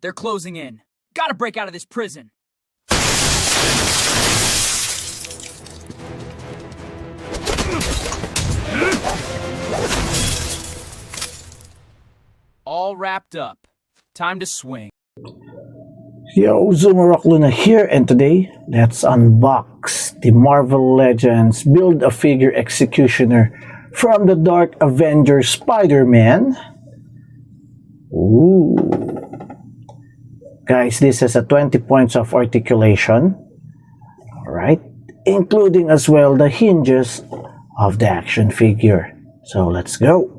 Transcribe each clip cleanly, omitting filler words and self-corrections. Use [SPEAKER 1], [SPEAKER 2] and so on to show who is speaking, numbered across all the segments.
[SPEAKER 1] They're closing in. Gotta break out of this prison. All wrapped up. Time to swing.
[SPEAKER 2] Yo, Zoomer Luna here, and today let's unbox the Marvel Legends Build-A-Figure Executioner from the Dark Avenger Spider-Man. Ooh. Guys, this has a 20 points of articulation. Alright, including as well the hinges of the action figure. So let's go.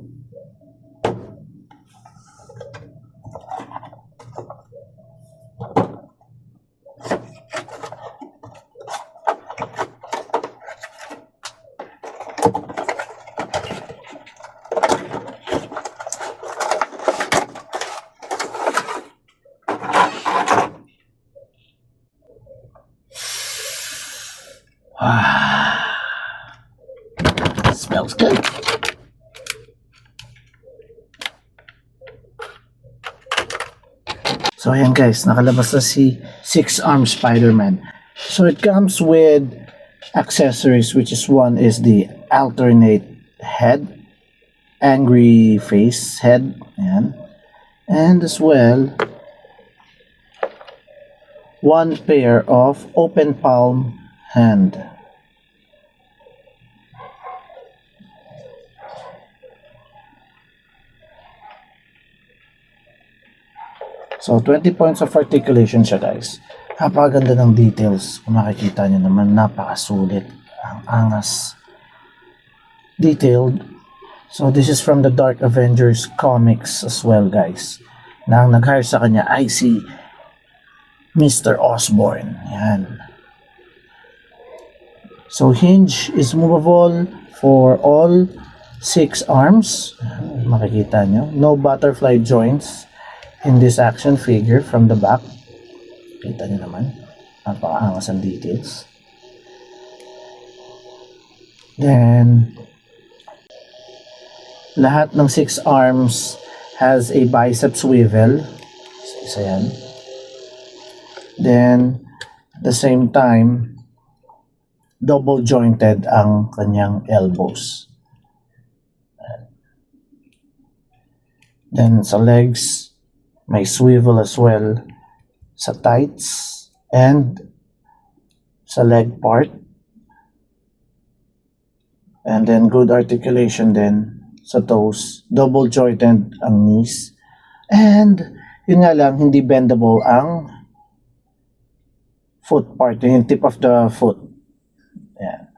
[SPEAKER 2] Smells good. So ayan guys, nakalabas na si Six Arm Spider-Man. So it comes with accessories, which is one is the alternate head, angry face head, ayan. And as well, one pair of open palm hand. So, 20 points of articulation siya guys. Napakaganda ng details. Kung makikita nyo naman, napakasulit. Ang angas. Detailed. So, this is from the Dark Avengers comics as well guys. Na ang nag-hire sa kanya ay si Mr. Osborn. Yan. So, hinge is movable for all 6 arms. Makikita nyo. No butterfly joints in this action figure from the back. Kita nyo naman. Napakaangas ang details. Then, lahat ng 6 arms has a bicep swivel. Isa yan. Then, at the same time, double jointed ang kanyang elbows. Then, sa legs, may swivel as well sa tights and sa leg part. And then good articulation din sa toes. Double jointed ang knees. And yun nga lang, hindi bendable ang foot part, yung tip of the foot. Yan.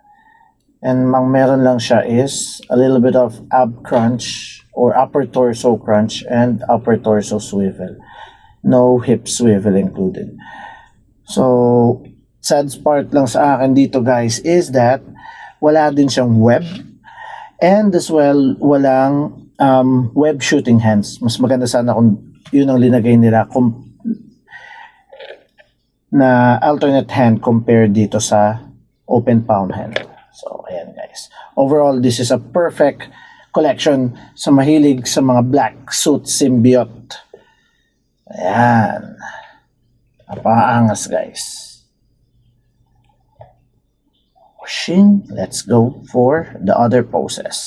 [SPEAKER 2] And ang meron lang siya is a little bit of ab crunch or upper torso crunch and upper torso swivel. No hip swivel included. So, sad part lang sa akin dito guys is that wala din siyang web, and as well walang web shooting hands. Mas maganda sana kung yun ang linagay nila na alternate hand compared dito sa open palm hand. So, ayan guys. Overall, this is a perfect collection sa mahilig sa mga black suit symbiote. Ayan. Napakaangas guys. Pushing. Let's go for the other poses.